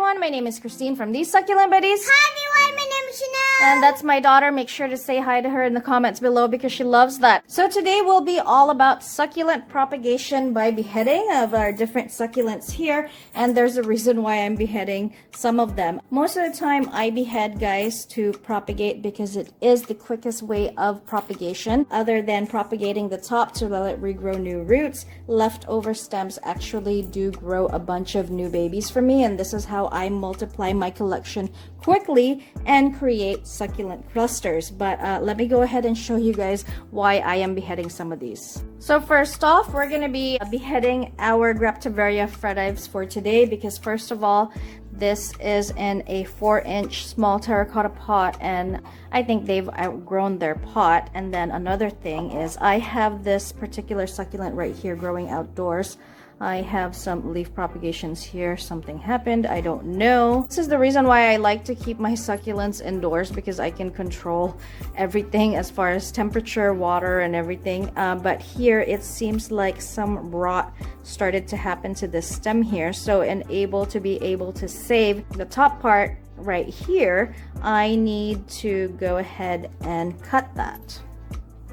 everyone, my name is Christine from these Succulent Buddies. Hi everyone, my name is Chanel. And that's my daughter. Make sure to say hi to her in the comments below because she loves that. So today will be all about succulent propagation by beheading of our different succulents here. And there's a reason why I'm beheading some of them. Most of the time I behead, guys, to propagate because it is the quickest way of propagation. Other than propagating the top to let it regrow new roots, leftover stems actually do grow a bunch of new babies for me. And this is how I multiply my collection quickly and create succulent clusters. But let me go ahead and show you guys why I am beheading some of these. So first off, we're going to be beheading our Echeveria fredives for today because first of all, this is in a 4-inch small terracotta pot and I think they've outgrown their pot. And then another thing is I have this particular succulent right here growing outdoors. I have some leaf propagations here. Something happened. I don't know. This is the reason why I like to keep my succulents indoors because I can control everything as far as temperature, water, and everything. But here it seems like some rot started to happen to this stem here. So in able to save the top part right here, I need to go ahead and cut that.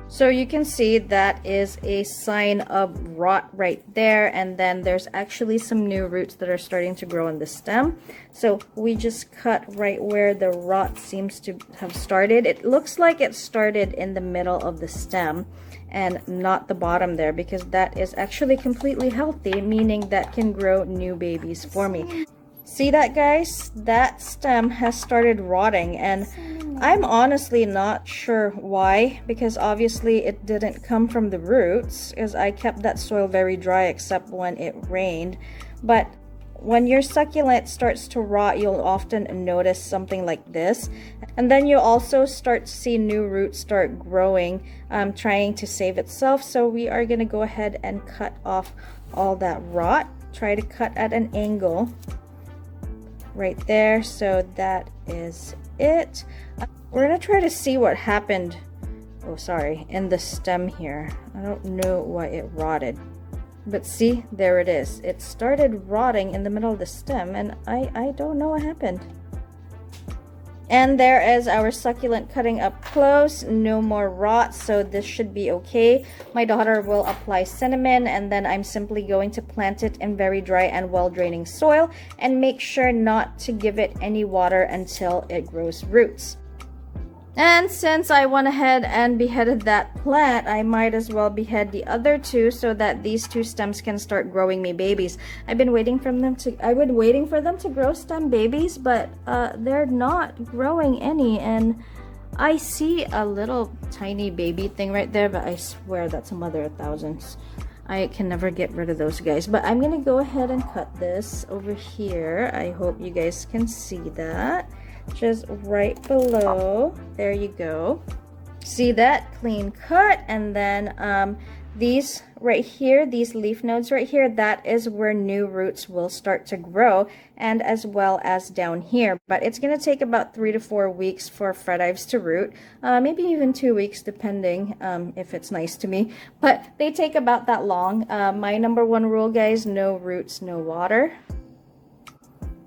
So you can see that is a sign of rot right there, and then there's actually some new roots that are starting to grow in the stem. So we just cut right where the rot seems to have started. It looks like it started in the middle of the stem and not the bottom there because that is actually completely healthy, meaning that can grow new babies for me. See that, guys? That stem has started rotting and I'm honestly not sure why, because obviously it didn't come from the roots as I kept that soil very dry except when it rained. But when your succulent starts to rot, you'll often notice something like this. And then you also start to see new roots start growing, trying to save itself. So we are going to go ahead and cut off all that rot. Try to cut at an angle right there. So that is it. We're gonna try to see what happened, in the stem here. I don't know why it rotted, but see, there it is. It started rotting in the middle of the stem and I don't know what happened. And there is our succulent cutting up close. No more rot, so this should be okay. My daughter will apply cinnamon and then I'm simply going to plant it in very dry and well-draining soil and make sure not to give it any water until it grows roots. And since I went ahead and beheaded that plant, I might as well behead the other two so that these two stems can start growing me babies. I've been waiting for them to grow stem babies, but they're not growing any. And I see a little tiny baby thing right there, but I swear that's a mother of thousands. I can never get rid of those guys. But I'm gonna go ahead and cut this over here. I hope you guys can see that. Just right below. There you go. See that? Clean cut. And then these right here, these leaf nodes right here, that is where new roots will start to grow, and as well as down here. But it's going to take about 3 to 4 weeks for fredives to root, maybe even 2 weeks depending if it's nice to me, but they take about that long. My number one rule, guys, no roots, no water.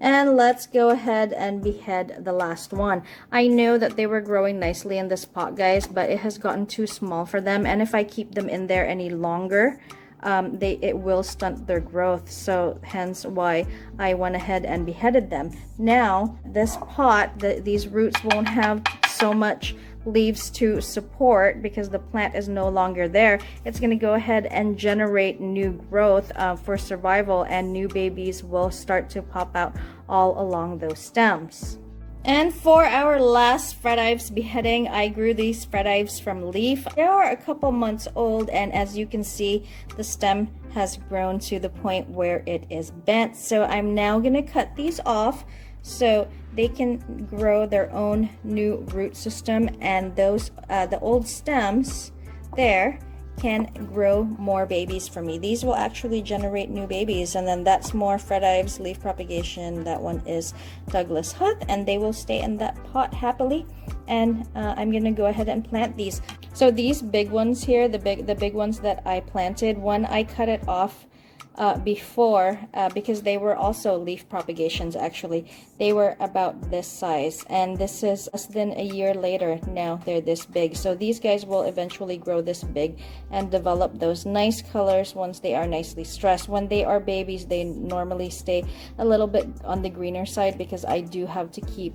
And let's go ahead and behead the last one. I know that they were growing nicely in this pot, guys, but it has gotten too small for them. And if I keep them in there any longer, it will stunt their growth. So hence why I went ahead and beheaded them. Now, this pot, these roots won't have so much leaves to support because the plant is no longer there. It's going to go ahead and generate new growth for survival, and new babies will start to pop out all along those stems. And for our last fredives beheading, I grew these fredives from leaf. They are a couple months old, and as you can see, the stem has grown to the point where it is bent. So I'm now going to cut these off so they can grow their own new root system, and those the old stems there can grow more babies for me. These will actually generate new babies, and then that's more fredives, leaf propagation. That one is Douglas Huth, and they will stay in that pot happily. And I'm gonna go ahead and plant these. So these big ones here, the big ones that I planted, when I cut it off before, because they were also leaf propagations. Actually, they were about this size, and this is less than a year later. Now they're this big. So these guys will eventually grow this big and develop those nice colors once they are nicely stressed. When they are babies, they normally stay a little bit on the greener side because I do have to keep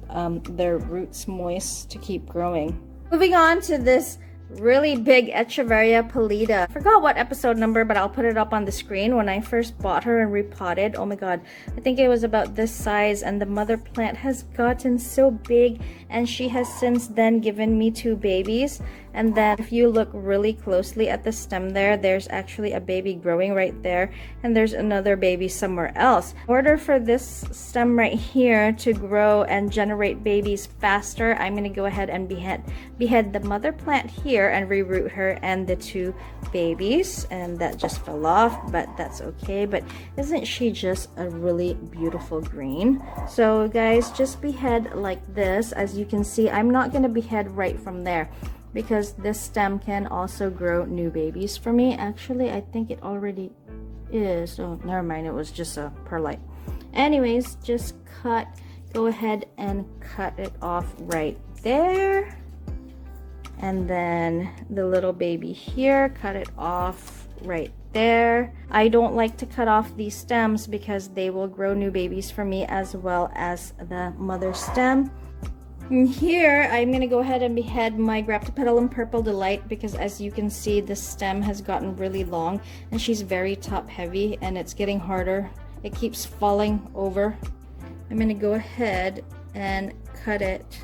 their roots moist to keep growing. Moving on to this really big Echeveria Polita. Forgot what episode number, but I'll put it up on the screen. When I first bought her and repotted, oh my god, I think it was about this size, and the mother plant has gotten so big, and she has since then given me 2 babies. And then if you look really closely at the stem there, there's actually a baby growing right there, and there's another baby somewhere else. In order for this stem right here to grow and generate babies faster, I'm going to go ahead and behead the mother plant here and reroot her and the 2 babies. And that just fell off, but that's okay. But isn't she just a really beautiful green? So guys, just behead like this. As you can see, I'm not going to behead right from there, because this stem can also grow new babies for me. Actually, I think it already is. Oh, never mind. It was just a perlite. Anyways, just go ahead and cut it off right there. And then the little baby here, cut it off right there. I don't like to cut off these stems because they will grow new babies for me, as well as the mother stem. And here, I'm going to go ahead and behead my Graptopetalum Purple Delight, because as you can see, the stem has gotten really long and she's very top heavy and it's getting harder. It keeps falling over. I'm going to go ahead and cut it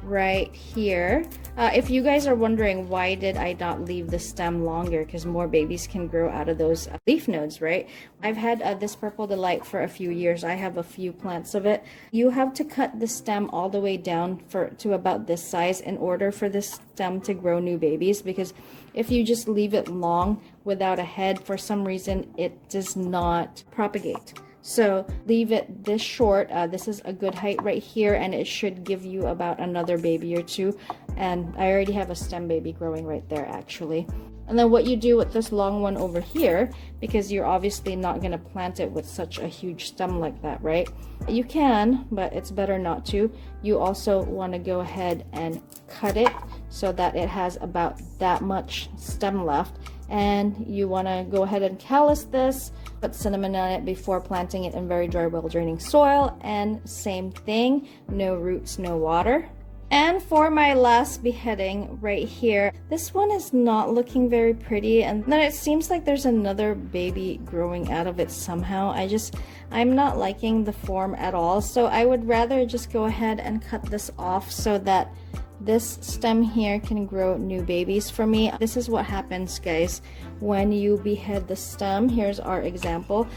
right here. If you guys are wondering why did I not leave the stem longer, because more babies can grow out of those leaf nodes, right? I've had this Purple Delight for a few years. I have a few plants of it. You have to cut the stem all the way down to about this size in order for this stem to grow new babies, because if you just leave it long without a head, for some reason it does not propagate. So leave it this short. This is a good height right here, and it should give you about another baby or 2. And I already have a stem baby growing right there, actually. And then what you do with this long one over here, because you're obviously not going to plant it with such a huge stem like that, right? You can, but it's better not to. You also want to go ahead and cut it so that it has about that much stem left. And you want to go ahead and callus this, put cinnamon on it before planting it in very dry, well draining soil. And same thing, no roots, no water. And for my last beheading right here, this one is not looking very pretty, and then it seems like there's another baby growing out of it somehow. I'm not liking the form at all, so I would rather just go ahead and cut this off so that this stem here can grow new babies for me. This is what happens, guys, when you behead the stem. Here's our example.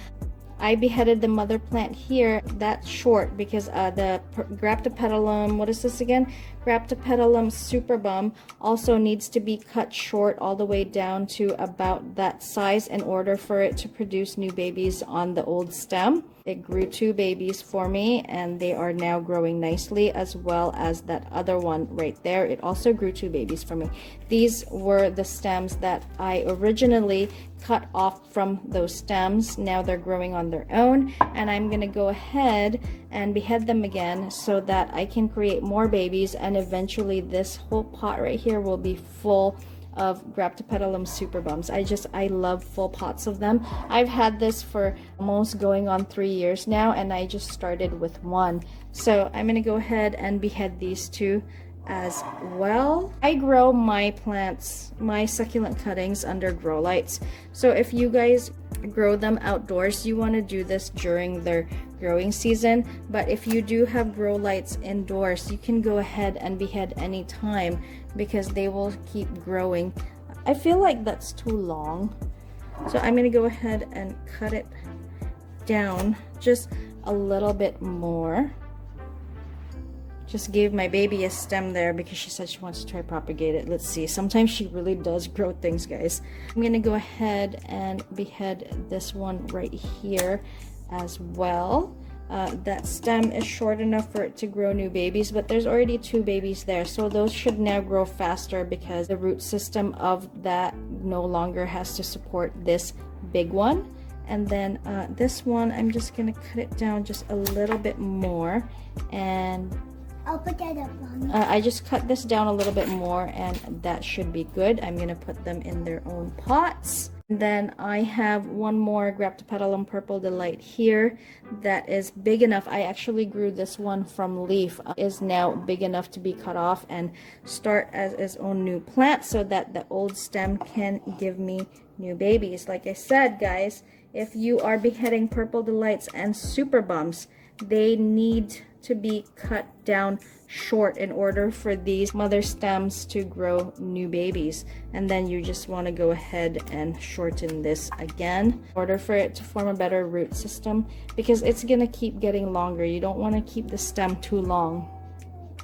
I beheaded the mother plant here that short because the Graptopetalum, what is this again? Graptopetalum superbum also needs to be cut short all the way down to about that size in order for it to produce new babies on the old stem. It grew 2 babies for me, and they are now growing nicely, as well as that other one right there. It also grew 2 babies for me. These were the stems that I originally cut off from those stems. Now they're growing on their own, and I'm going to go ahead and behead them again so that I can create more babies, and eventually this whole pot right here will be full of Graptopetalum superbums. I love full pots of them. I've had this for almost going on 3 years now, and I just started with 1. So I'm gonna go ahead and behead these 2 as well. I grow my plants, my succulent cuttings, under grow lights. So if you guys grow them outdoors, you want to do this during their growing season. But if you do have grow lights indoors, you can go ahead and behead anytime because they will keep growing. I feel like that's too long, so I'm gonna go ahead and cut it down just a little bit more. Just gave my baby a stem there because she said she wants to try propagate it. Let's see. Sometimes she really does grow things, guys. I'm going to go ahead and behead this one right here as well. That stem is short enough for it to grow new babies, but there's already 2 babies there. So those should now grow faster because the root system of that no longer has to support this big one. And then this one, I'm just gonna cut it down just a little bit more, and I'll put that up, Mommy. I just cut this down a little bit more, and that should be good. I'm gonna put them in their own pots. And then I have one more Graptopetalum Purple Delight here that is big enough. I actually grew this one from leaf. Is now big enough to be cut off and start as its own new plant so that the old stem can give me new babies. Like I said, guys, if you are beheading Purple Delights and Super Bums, they need to be cut down short in order for these mother stems to grow new babies. And then you just want to go ahead and shorten this again in order for it to form a better root system, because it's gonna keep getting longer. You don't want to keep the stem too long.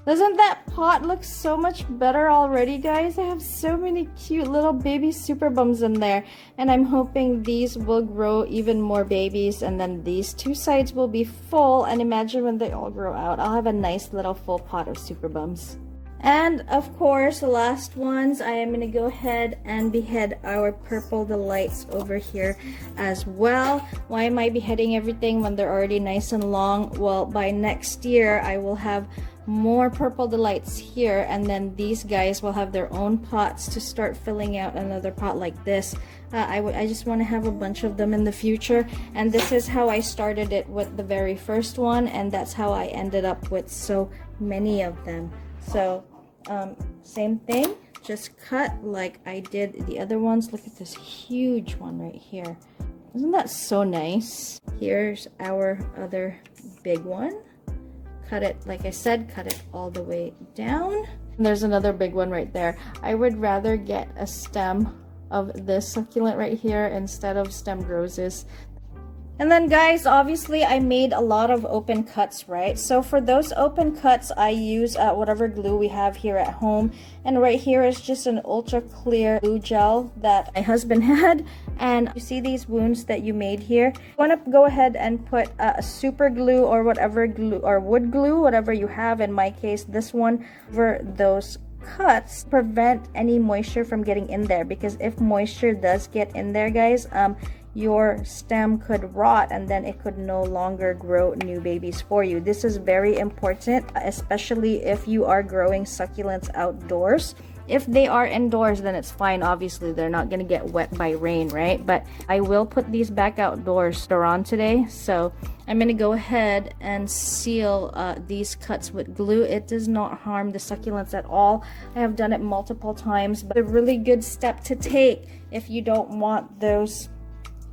Doesn't that pot look so much better already, guys? I have so many cute little baby super bums in there, and I'm hoping these will grow even more babies, and then these two sides will be full, and imagine when they all grow out, I'll have a nice little full pot of super bums. And of course, the last ones, I am going to go ahead and behead our Purple Delights over here as well. Why am I beheading everything when they're already nice and long? Well, by next year, I will have more Purple Delights here, and then these guys will have their own pots to start filling out another pot like this. I just want to have a bunch of them in the future, and this is how I started it with the very first one, and that's how I ended up with so many of them. So same thing, just cut like I did the other ones. Look at this huge one right here. Isn't that so nice? Here's our other big one. Cut it, like I said, cut it all the way down. And there's another big one right there. I would rather get a stem of this succulent right here instead of stemmed roses. And then, guys, obviously I made a lot of open cuts, right? So for those open cuts, I use whatever glue we have here at home. And right here is just an ultra clear glue gel that my husband had. And you see these wounds that you made here? You want to go ahead and put a super glue or whatever glue, or wood glue, whatever you have. In my case, this one, over those cuts, prevent any moisture from getting in there, because if moisture does get in there, guys, your stem could rot, and then it could no longer grow new babies for you. This is very important, especially if you are growing succulents outdoors. If they are indoors, then it's fine. Obviously, they're not going to get wet by rain, right? But I will put these back outdoors later on today. So I'm going to go ahead and seal these cuts with glue. It does not harm the succulents at all. I have done it multiple times, but a really good step to take if you don't want those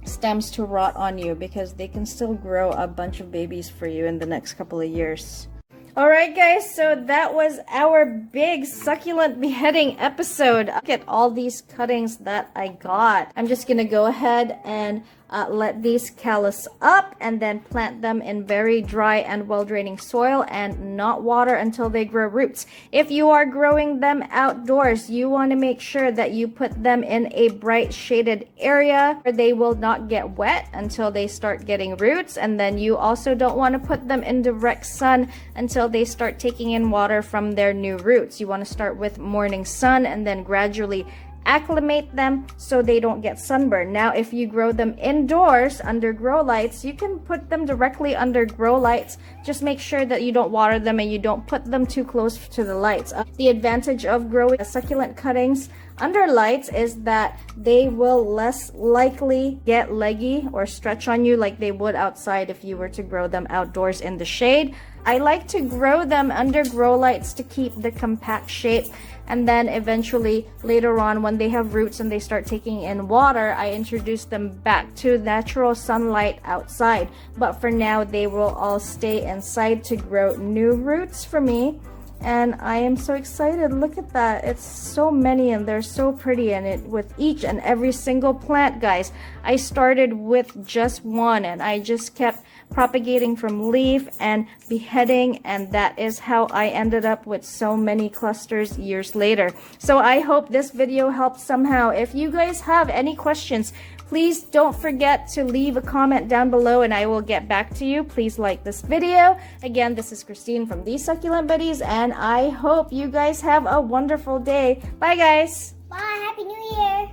stems to rot on you, because they can still grow a bunch of babies for you in the next couple of years. Alright, guys, so that was our big succulent beheading episode. Look at all these cuttings that I got. I'm just gonna go ahead and let these callus up and then plant them in very dry and well-draining soil and not water until they grow roots. If you are growing them outdoors, you want to make sure that you put them in a bright shaded area where they will not get wet until they start getting roots. And then you also don't want to put them in direct sun until they start taking in water from their new roots. You want to start with morning sun and then gradually acclimate them so they don't get sunburned. Now, if you grow them indoors under grow lights, you can put them directly under grow lights. Just make sure that you don't water them and you don't put them too close to the lights. The advantage of growing succulent cuttings under lights is that they will less likely get leggy or stretch on you like they would outside if you were to grow them outdoors in the shade. I like to grow them under grow lights to keep the compact shape, and then eventually later on when they have roots and they start taking in water, I introduce them back to natural sunlight outside. But for now, they will all stay inside to grow new roots for me. And I am so excited. Look at that. It's so many and they're so pretty. And it with each and every single plant, guys, I started with just one and I just kept propagating from leaf and beheading, and that is how I ended up with so many clusters years later. So I hope this video helped somehow. If you guys have any questions, please don't forget to leave a comment down below and I will get back to you. Please like this video. Again, this is Christine from These Succulent Buddies, and I hope you guys have a wonderful day. Bye, guys. Bye. Happy New Year.